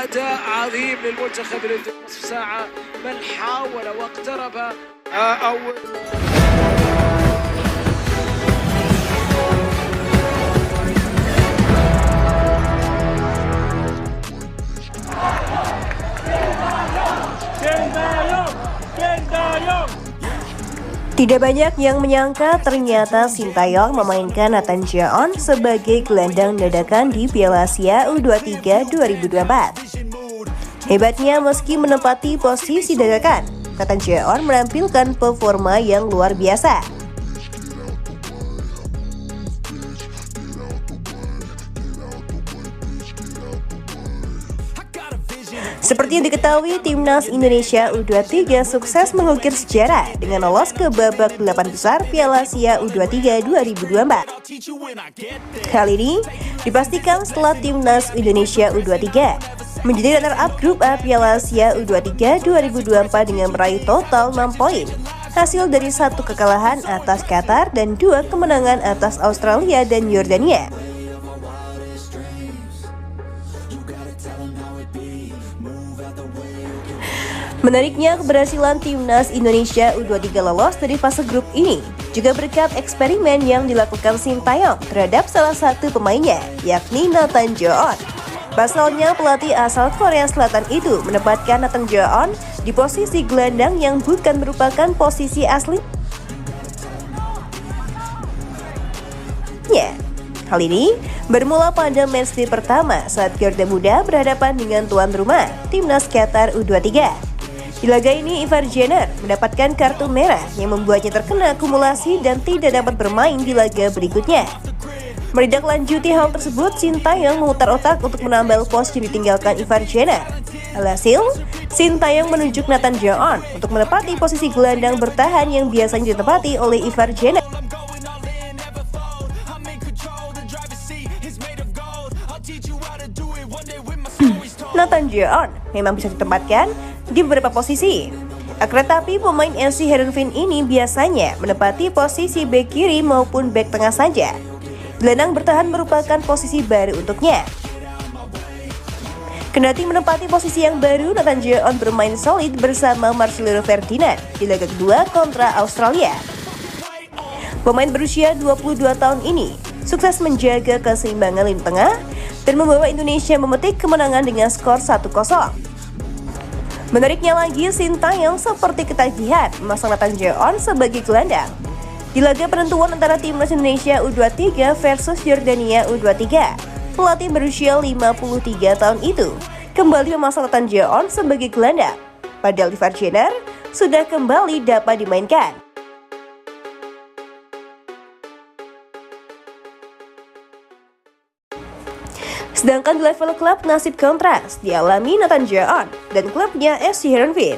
أداء عظيم للمنتخب الإندونيسي. نصف ساعة بل حاول واقترب Tidak banyak yang menyangka ternyata Sintayong memainkan Nathan Jeon sebagai gelandang dadakan di Piala Asia U23 2024. Hebatnya meski menempati posisi dadakan, Nathan Jeon menampilkan performa yang luar biasa. Seperti yang diketahui, timnas Indonesia U23 sukses mengukir sejarah dengan lolos ke babak 8 besar Piala Asia U23 2024. Hal ini dipastikan setelah timnas Indonesia U23 menjadi runner-up grup A Piala Asia U23 2024 dengan meraih total 6 poin. Hasil dari 1 kekalahan atas Qatar dan 2 kemenangan atas Australia dan Yordania. Menariknya, keberhasilan timnas Indonesia U23 lolos dari fase grup ini juga berkat eksperimen yang dilakukan Sintayong terhadap salah satu pemainnya, yakni Nathan Jeon. Pasalnya, pelatih asal Korea Selatan itu menempatkan Nathan Jeon di posisi gelandang yang bukan merupakan posisi aslinya. Hal ini bermula pada matchday pertama saat Garuda Muda berhadapan dengan tuan rumah, timnas Qatar U23. Di laga ini, Ivar Jenner mendapatkan kartu merah yang membuatnya terkena akumulasi dan tidak dapat bermain di laga berikutnya. Menindaklanjuti hal tersebut, Sintayong memutar otak untuk menambal pos yang ditinggalkan Ivar Jenner. Alhasil, Sintayong menunjuk Nathan Jeon untuk menempati posisi gelandang bertahan yang biasanya ditempati oleh Ivar Jenner. Nathan Jeon memang bisa ditempatkan di beberapa posisi. Akan tetapi pemain SC Heerenveen ini biasanya menempati posisi bek kiri maupun bek tengah saja. Gelandang bertahan merupakan posisi baru untuknya. Kendati menempati posisi yang baru, Nathan Jeon bermain solid bersama Marcelo Ferdinand di laga kedua kontra Australia. Pemain berusia 22 tahun ini sukses menjaga keseimbangan lini tengah dan membawa Indonesia memetik kemenangan dengan skor 1-0. Menariknya lagi, Sintayong seperti ketagihan memasang Nathan Jeon sebagai gelandang. Di laga penentuan antara timnas Indonesia U23 versus Yordania U23, pelatih berusia 53 tahun itu kembali memasang Nathan Jeon sebagai gelandang, padahal Ivar Jenner sudah kembali dapat dimainkan. Sedangkan di level klub, nasib kontras dialami Nathan Jeon dan klubnya SC Heerenveen.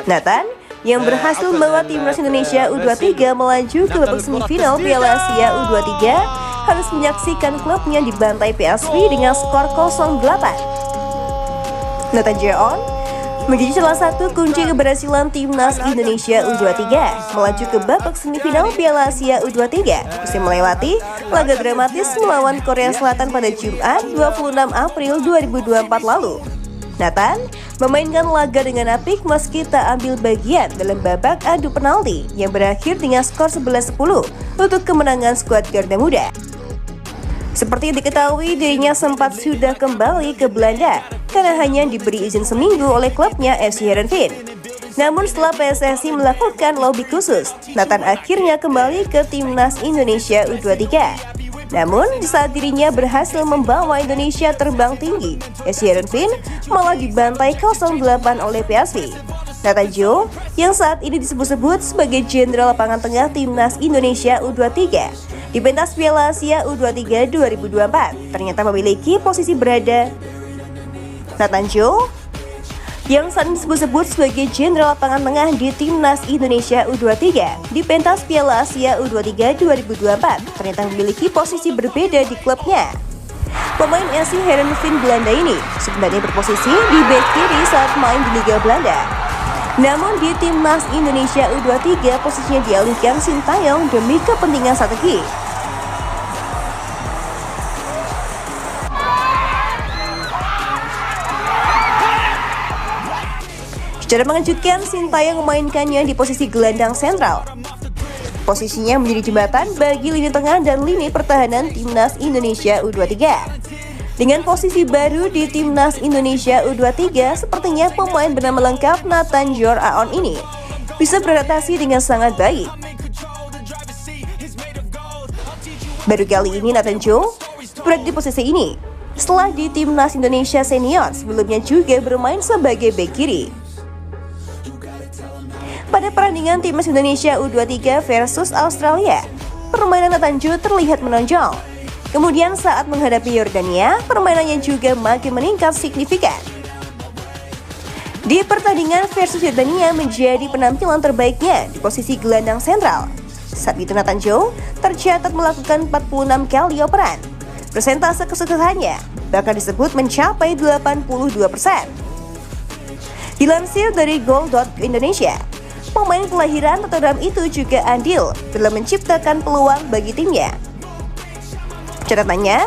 Nathan yang berhasil membawa timnas Indonesia U23 melaju ke babak semifinal Piala Asia U23 harus menyaksikan klubnya dibantai PSV dengan skor 0-8. Nathan Jeon menjadi salah satu kunci keberhasilan timnas Indonesia U23 melaju ke babak semifinal Piala Asia U23 usai melewati laga dramatis melawan Korea Selatan pada Jumat 26 April 2024 lalu. Nathan memainkan laga dengan apik meski tak ambil bagian dalam babak adu penalti yang berakhir dengan skor 11-10 untuk kemenangan skuad Garuda Muda. Seperti diketahui, dirinya sempat sudah kembali ke Belanda karena hanya diberi izin seminggu oleh klubnya SC Heerenveen. Namun setelah PSSI melakukan lobby khusus, Nathan akhirnya kembali ke timnas Indonesia U23. Namun di saat dirinya berhasil membawa Indonesia terbang tinggi, SC Heerenveen malah dibantai 0-8 oleh PSV. Nathan Jeon yang saat ini disebut-sebut sebagai jenderal lapangan tengah timnas Indonesia U23 di pentas Piala Asia U23 2024 ternyata memiliki posisi berada. Nathan Jeon yang saat ini disebut-sebut sebagai jenderal lapangan tengah di timnas Indonesia U23 di pentas Piala Asia U23 2024 ternyata memiliki posisi berbeda di klubnya. Pemain SC Heerenveen Belanda ini sebenarnya berposisi di bek kiri saat main di Liga Belanda. Namun di timnas Indonesia U23 posisinya dialihkan Sintayong demi kepentingan strategi. Secara mengejutkan, Sintayong memainkannya di posisi gelandang sentral. Posisinya menjadi jembatan bagi lini tengah dan lini pertahanan Timnas Indonesia U23. Dengan posisi baru di Timnas Indonesia U23, sepertinya pemain bernama lengkap Nathan Jor Aon ini bisa beradaptasi dengan sangat baik. Baru kali ini Nathan Jor berada di posisi ini setelah di Timnas Indonesia Senior sebelumnya juga bermain sebagai bek kiri. Pada pertandingan Timnas Indonesia U23 versus Australia, permainan Nathan Jor terlihat menonjol. Kemudian saat menghadapi Yordania, permainannya juga makin meningkat signifikan. Di pertandingan versus Yordania menjadi penampilan terbaiknya di posisi gelandang sentral. Saat itu Nathan Jor tercatat melakukan 46 kali operan. Persentase kesuksesannya bahkan disebut mencapai 82%. Dilansir dari Goal.Indonesia, pemain kelahiran Rotterdam itu juga andil dalam menciptakan peluang bagi timnya. Catatannya,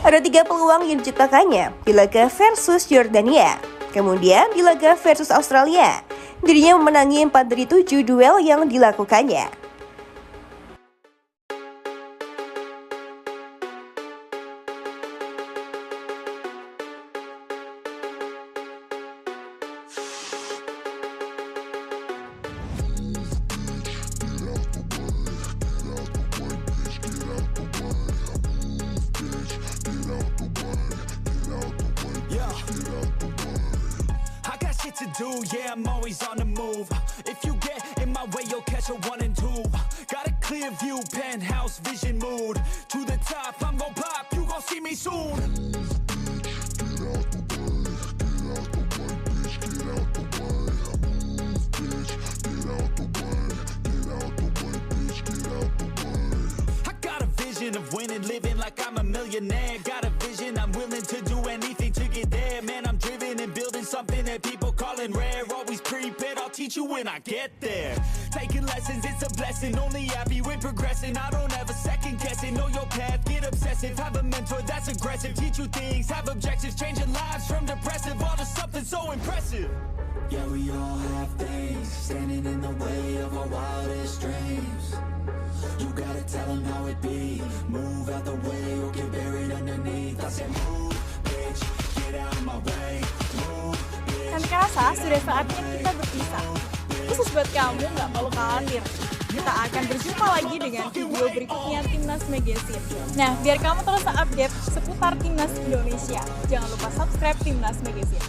ada 3 peluang yang diciptakannya di laga versus Yordania. Kemudian di laga versus Australia, dirinya memenangi 4 dari 7 duel yang dilakukannya. To do, yeah, I'm always on the move. If you get in my way, you'll catch a 1 and 2. Got a clear view, penthouse vision mood. To the top, I'm gon' pop, you gon' see me soon. I got a vision of winning, living like I'm a millionaire. Got a vision, I'm willing to do anything to get there. Man, I'm driven and building something that people calling rare. Always prepared, I'll teach you when I get there. Taking lessons, it's a blessing. Only happy with progressing. I don't ever second guess it. Know your path, get obsessive. Have a mentor that's aggressive. Teach you things, have objectives. Changing lives from depressive all to something so impressive. Yeah, we all have things standing in the way of our wildest dreams. You gotta tell them how it be. Move out the way or get buried underneath. I said move, bitch, get out of my way. Move, bitch. Kami rasa sudah saatnya kita berpisah. Khusus buat kamu, nggak perlu khawatir. Kita akan berjumpa lagi dengan video berikutnya Timnas Magazine. Nah, biar kamu terus update seputar Timnas Indonesia, jangan lupa subscribe Timnas Magazine.